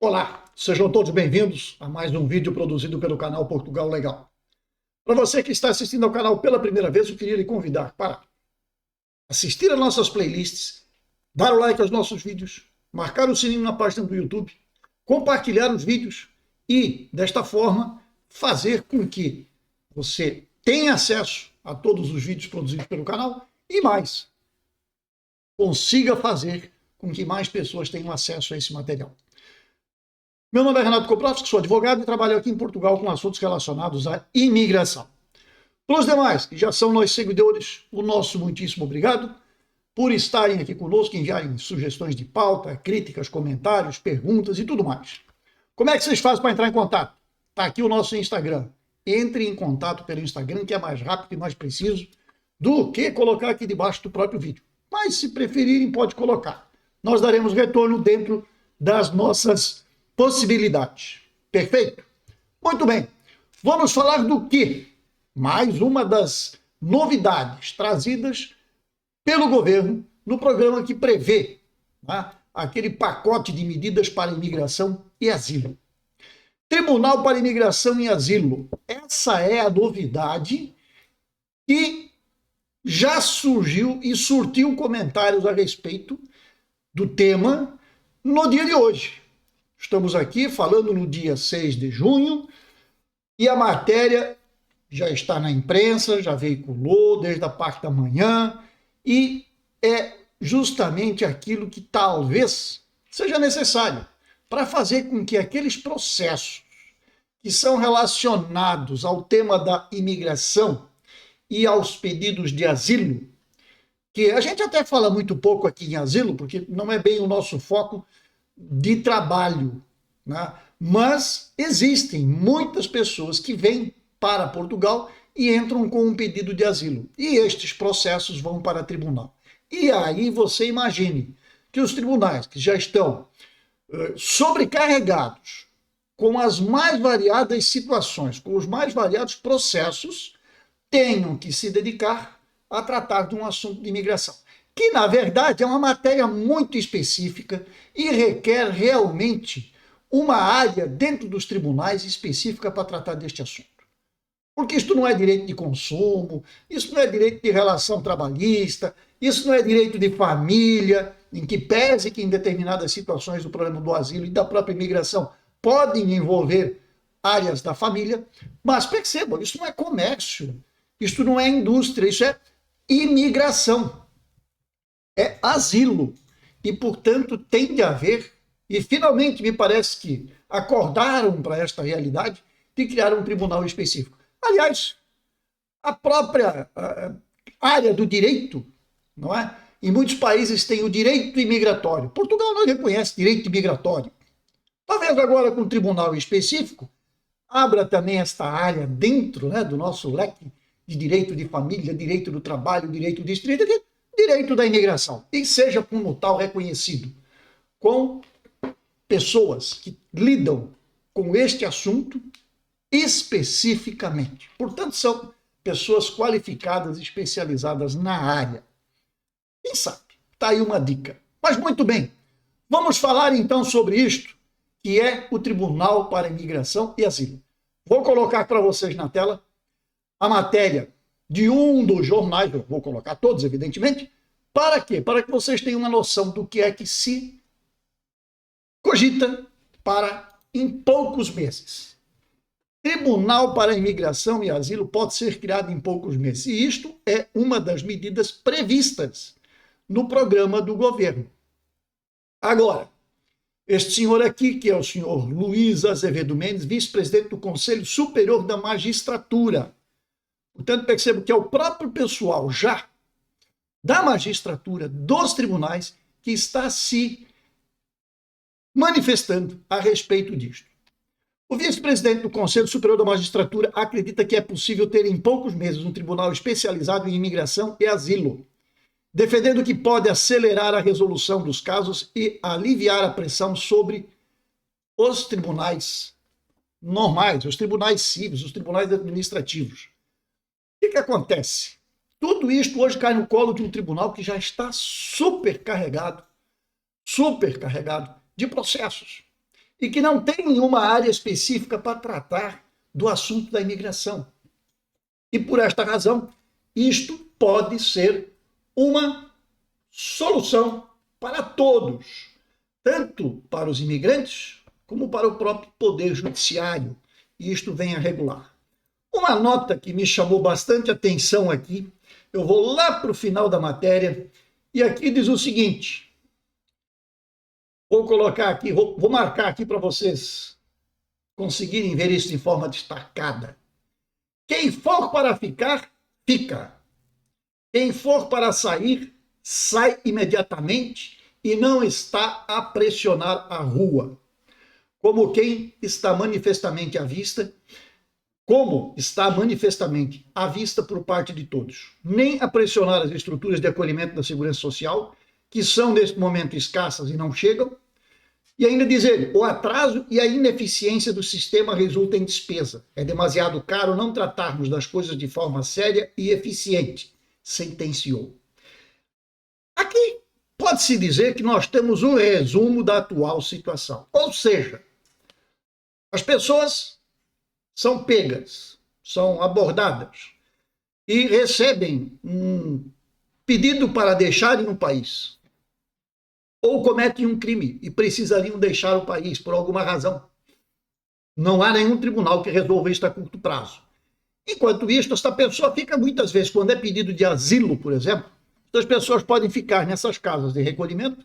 Olá, sejam todos bem-vindos a mais um vídeo produzido pelo canal Portugal Legal. Para você que está assistindo ao canal pela primeira vez, eu queria lhe convidar para assistir às nossas playlists, dar o like aos nossos vídeos, marcar o sininho na página do YouTube, compartilhar os vídeos e, desta forma, fazer com que você tenha acesso a todos os vídeos produzidos pelo canal e mais, consiga fazer com que mais pessoas tenham acesso a esse material. Meu nome é Renato Koprovski, sou advogado e trabalho aqui em Portugal com assuntos relacionados à imigração. Para os demais, que já são nossos seguidores, o nosso muitíssimo obrigado por estarem aqui conosco, enviarem sugestões de pauta, críticas, comentários, perguntas e tudo mais. Como é que vocês fazem para entrar em contato? Está aqui o nosso Instagram. Entre em contato pelo Instagram, que é mais rápido e mais preciso do que colocar aqui debaixo do próprio vídeo. Mas, se preferirem, pode colocar. Nós daremos retorno dentro das nossas possibilidades. Perfeito? Muito bem. Vamos falar do quê? Mais uma das novidades trazidas pelo governo no programa que prevê, né, aquele pacote de medidas para imigração e asilo. Tribunal para Imigração e Asilo. Essa é a novidade que já surgiu e surtiu comentários a respeito do tema no dia de hoje. Estamos aqui falando no dia 6 de junho e a matéria já está na imprensa, já veiculou desde a parte da manhã e é justamente aquilo que talvez seja necessário para fazer com que aqueles processos que são relacionados ao tema da imigração e aos pedidos de asilo, que a gente até fala muito pouco aqui em asilo, porque não é bem o nosso foco de trabalho, né? Mas existem muitas pessoas que vêm para Portugal e entram com um pedido de asilo. E estes processos vão para tribunal. E aí você imagine que os tribunais que já estão sobrecarregados com as mais variadas situações, com os mais variados processos, tenham que se dedicar a tratar de um assunto de imigração, que, na verdade, é uma matéria muito específica e requer realmente uma área dentro dos tribunais específica para tratar deste assunto. Porque isto não é direito de consumo, isso não é direito de relação trabalhista, isso não é direito de família, em que pese que em determinadas situações o problema do asilo e da própria imigração podem envolver áreas da família, mas percebam, isso não é comércio, isso não é indústria, isso é imigração. É asilo e, portanto, tem de haver, e finalmente me parece que acordaram para esta realidade de criar um tribunal específico. Aliás, a própria área do direito, não é? Em muitos países tem o direito imigratório. Portugal não reconhece direito imigratório. Talvez agora com um tribunal específico abra também esta área dentro, né, do nosso leque de direito de família, direito do trabalho, direito de direito da imigração, e seja como tal reconhecido com pessoas que lidam com este assunto especificamente. Portanto, são pessoas qualificadas, especializadas na área. Quem sabe? Está aí uma dica. Mas muito bem, vamos falar então sobre isto, que é o Tribunal para Imigração e Asilo. Vou colocar para vocês na tela a matéria de um dos jornais, eu vou colocar todos, evidentemente. Para quê? Para que vocês tenham uma noção do que é que se cogita para, em poucos meses. Tribunal para Imigração e Asilo pode ser criado em poucos meses. E isto é uma das medidas previstas no programa do governo. Agora, este senhor aqui, que é o senhor Luiz Azevedo Mendes, vice-presidente do Conselho Superior da Magistratura. Portanto, percebo que é o próprio pessoal já da magistratura, dos tribunais, que está se manifestando a respeito disto. O vice-presidente do Conselho Superior da Magistratura acredita que é possível ter em poucos meses um tribunal especializado em imigração e asilo, defendendo que pode acelerar a resolução dos casos e aliviar a pressão sobre os tribunais normais, os tribunais cíveis, os tribunais administrativos. O que acontece? Tudo isto hoje cai no colo de um tribunal que já está supercarregado de processos. e que não tem nenhuma área específica para tratar do assunto da imigração. E por esta razão, isto pode ser uma solução para todos, tanto para os imigrantes como para o próprio Poder Judiciário. E isto vem a regular. Uma nota que me chamou bastante atenção aqui, eu vou lá para o final da matéria, e aqui diz o seguinte, vou colocar aqui, vou marcar aqui para vocês conseguirem ver isso de forma destacada. Quem for para ficar, fica. Quem for para sair, sai imediatamente e não está a pressionar a rua, como quem está manifestamente à vista, como está manifestamente à vista por parte de todos, nem a pressionar as estruturas de acolhimento da segurança social, que são neste momento escassas e não chegam, e ainda dizer, o atraso e a ineficiência do sistema resultam em despesa. É demasiado caro não tratarmos das coisas de forma séria e eficiente, sentenciou. Aqui pode-se dizer que nós temos um resumo da atual situação. Ou seja, as pessoas são pegas, são abordadas e recebem um pedido para deixarem o país. Ou cometem um crime e precisariam deixar o país por alguma razão. Não há nenhum tribunal que resolva isto a curto prazo. Enquanto isso, esta pessoa fica muitas vezes, quando é pedido de asilo, por exemplo, as pessoas podem ficar nessas casas de recolhimento,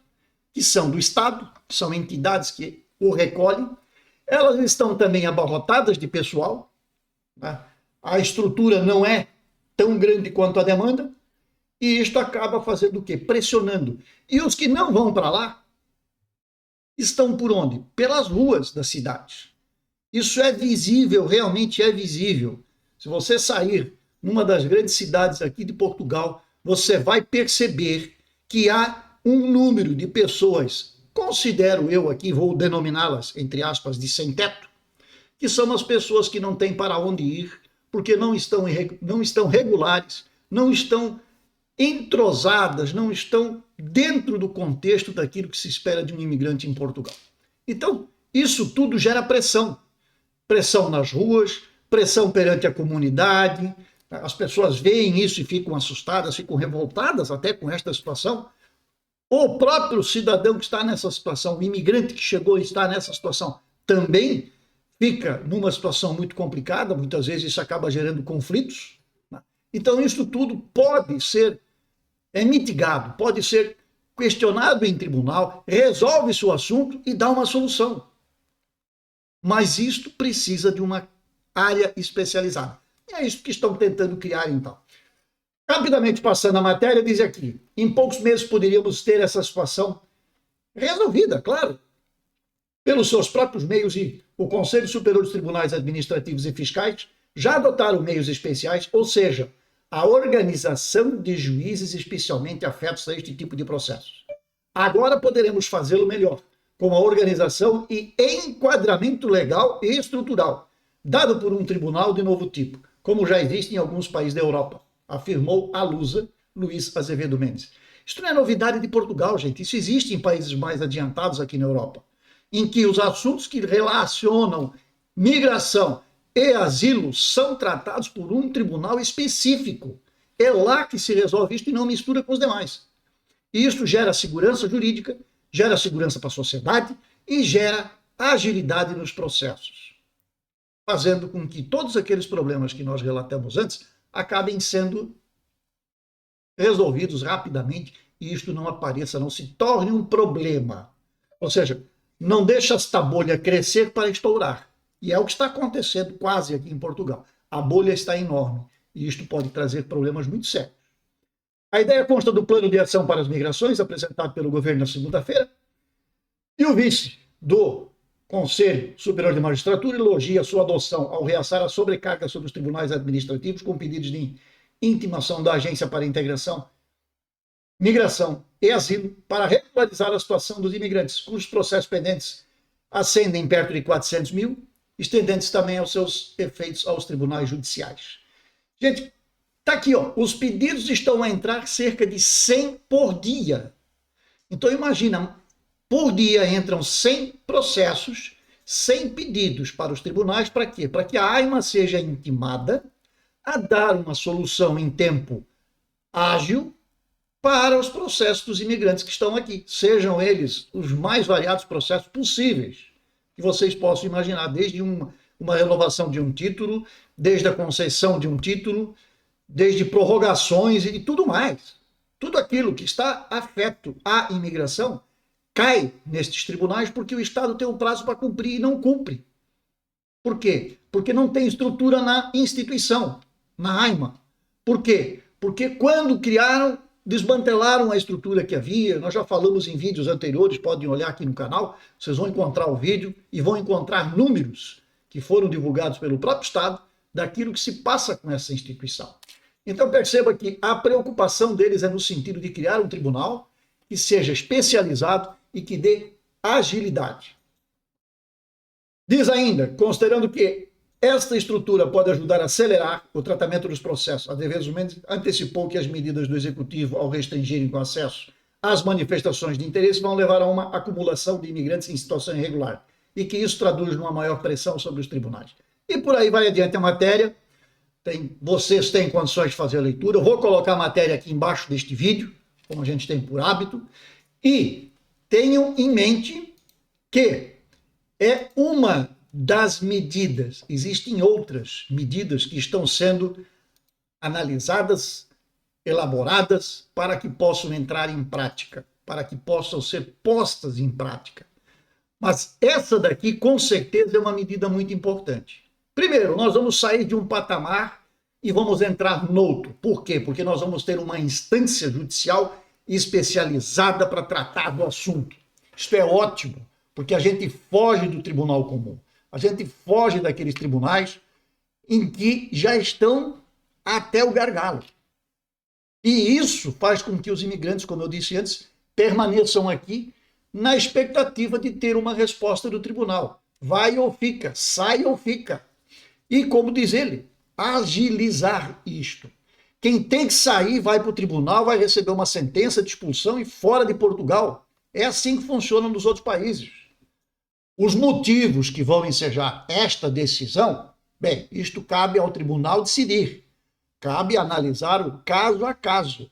que são do Estado, são entidades que o recolhem, elas estão também abarrotadas de pessoal, né? A estrutura não é tão grande quanto a demanda, e isto acaba fazendo o quê? Pressionando. E os que não vão para lá estão por onde? Pelas ruas da cidade. Isso é visível, realmente é visível. Se você sair numa das grandes cidades aqui de Portugal, você vai perceber que há um número de pessoas, considero eu aqui, vou denominá-las, entre aspas, de sem teto, que são as pessoas que não têm para onde ir, porque não estão regulares, não estão entrosadas, não estão dentro do contexto daquilo que se espera de um imigrante em Portugal. Então, isso tudo gera pressão. Pressão nas ruas, pressão perante a comunidade. As pessoas veem isso e ficam assustadas, ficam revoltadas até com esta situação. O próprio cidadão que está nessa situação, o imigrante que chegou e está nessa situação, também fica numa situação muito complicada, muitas vezes isso acaba gerando conflitos. Então, isso tudo pode ser mitigado, pode ser questionado em tribunal, resolve-se o assunto e dá uma solução. Mas isto precisa de uma área especializada. E é isso que estão tentando criar, então. Rapidamente passando a matéria, diz aqui, em poucos meses poderíamos ter essa situação resolvida, claro, pelos seus próprios meios, e o Conselho Superior dos Tribunais Administrativos e Fiscais já adotaram meios especiais, ou seja, a organização de juízes especialmente afetos a este tipo de processos. Agora poderemos fazê-lo melhor, com a organização e enquadramento legal e estrutural, dado por um tribunal de novo tipo, como já existe em alguns países da Europa, afirmou a Lusa, Luiz Azevedo Mendes. Isto não é novidade de Portugal, gente, isso existe em países mais adiantados aqui na Europa, em que os assuntos que relacionam migração e asilo são tratados por um tribunal específico. É lá que se resolve isto e não mistura com os demais. E isso gera segurança jurídica, gera segurança para a sociedade e gera agilidade nos processos, fazendo com que todos aqueles problemas que nós relatamos antes acabem sendo resolvidos rapidamente e isto não apareça, não se torne um problema. Ou seja, não deixa esta bolha crescer para estourar. E é o que está acontecendo quase aqui em Portugal. A bolha está enorme e isto pode trazer problemas muito sérios. A ideia consta do Plano de Ação para as Migrações, apresentado pelo governo na segunda-feira, e o vice do Conselho Superior de Magistratura elogia sua adoção ao reaçar a sobrecarga sobre os tribunais administrativos com pedidos de intimação da Agência para a Integração, Migração e Asilo para regularizar a situação dos imigrantes, cujos processos pendentes ascendem perto de 400 mil, estendendo-se também aos seus efeitos aos tribunais judiciais. Gente, está aqui, ó, os pedidos estão a entrar cerca de 100 por dia. Então imagina, por dia entram 100 processos sem pedidos para os tribunais, para quê? Para que a AIMA seja intimada a dar uma solução em tempo ágil para os processos dos imigrantes que estão aqui, sejam eles os mais variados processos possíveis que vocês possam imaginar, desde uma renovação de um título, desde a concessão de um título, desde prorrogações e tudo mais. Tudo aquilo que está afeto à imigração cai nestes tribunais porque o Estado tem um prazo para cumprir e não cumpre. Por quê? Porque não tem estrutura na instituição, na AIMA. Por quê? Porque quando criaram, desmantelaram a estrutura que havia. Nós já falamos em vídeos anteriores, podem olhar aqui no canal, vocês vão encontrar o vídeo e vão encontrar números que foram divulgados pelo próprio Estado daquilo que se passa com essa instituição. Então perceba que a preocupação deles é no sentido de criar um tribunal que seja especializado e que dê agilidade. Diz ainda, considerando que esta estrutura pode ajudar a acelerar o tratamento dos processos. A Devesas Mendes antecipou que as medidas do Executivo, ao restringirem o acesso às manifestações de interesse, vão levar a uma acumulação de imigrantes em situação irregular e que isso traduz numa maior pressão sobre os tribunais. E por aí vai adiante a matéria. Vocês têm condições de fazer a leitura. Eu vou colocar a matéria aqui embaixo deste vídeo, como a gente tem por hábito. E tenham em mente que é uma das medidas, existem outras medidas que estão sendo analisadas, elaboradas, para que possam entrar em prática, para que possam ser postas em prática. Mas essa daqui, com certeza, é uma medida muito importante. Primeiro, nós vamos sair de um patamar e vamos entrar noutro. Por quê? Porque nós vamos ter uma instância judicial especializada para tratar do assunto. Isto é ótimo, porque a gente foge do tribunal comum. A gente foge daqueles tribunais em que já estão até o gargalo. E isso faz com que os imigrantes, como eu disse antes, permaneçam aqui na expectativa de ter uma resposta do tribunal. Vai ou fica, sai ou fica. E, como diz ele, agilizar isto. Quem tem que sair vai para o tribunal, vai receber uma sentença de expulsão e fora de Portugal. É assim que funciona nos outros países. Os motivos que vão ensejar esta decisão, bem, isto cabe ao tribunal decidir. Cabe analisar o caso a caso.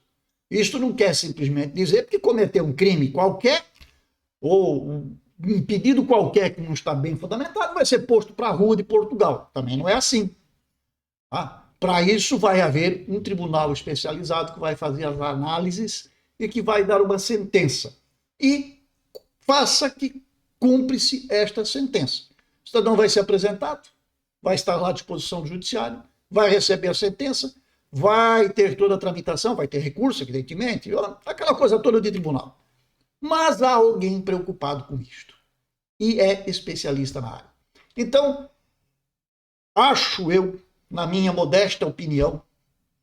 Isto não quer simplesmente dizer que cometeu um crime qualquer ou um pedido qualquer que não está bem fundamentado vai ser posto para a rua de Portugal. Também não é assim. Para isso vai haver um tribunal especializado que vai fazer as análises e que vai dar uma sentença. E faça que cumpre-se esta sentença. O cidadão vai ser apresentado, vai estar lá à disposição do judiciário, vai receber a sentença, vai ter toda a tramitação, vai ter recurso, evidentemente, aquela coisa toda de tribunal. Mas há alguém preocupado com isto e é especialista na área. Então, acho eu, na minha modesta opinião,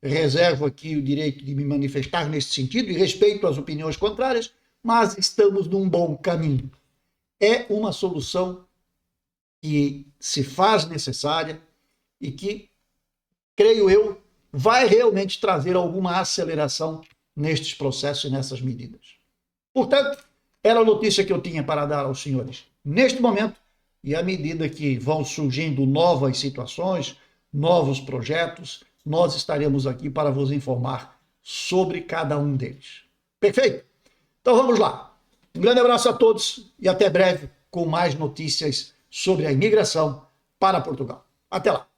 reservo aqui o direito de me manifestar nesse sentido e respeito as opiniões contrárias, mas estamos num bom caminho. É uma solução que se faz necessária e que, creio eu, vai realmente trazer alguma aceleração nestes processos e nessas medidas. Portanto, era a notícia que eu tinha para dar aos senhores neste momento, e à medida que vão surgindo novas situações, novos projetos, nós estaremos aqui para vos informar sobre cada um deles. Perfeito? Então vamos lá. Um grande abraço a todos e até breve com mais notícias sobre a imigração para Portugal. Até lá!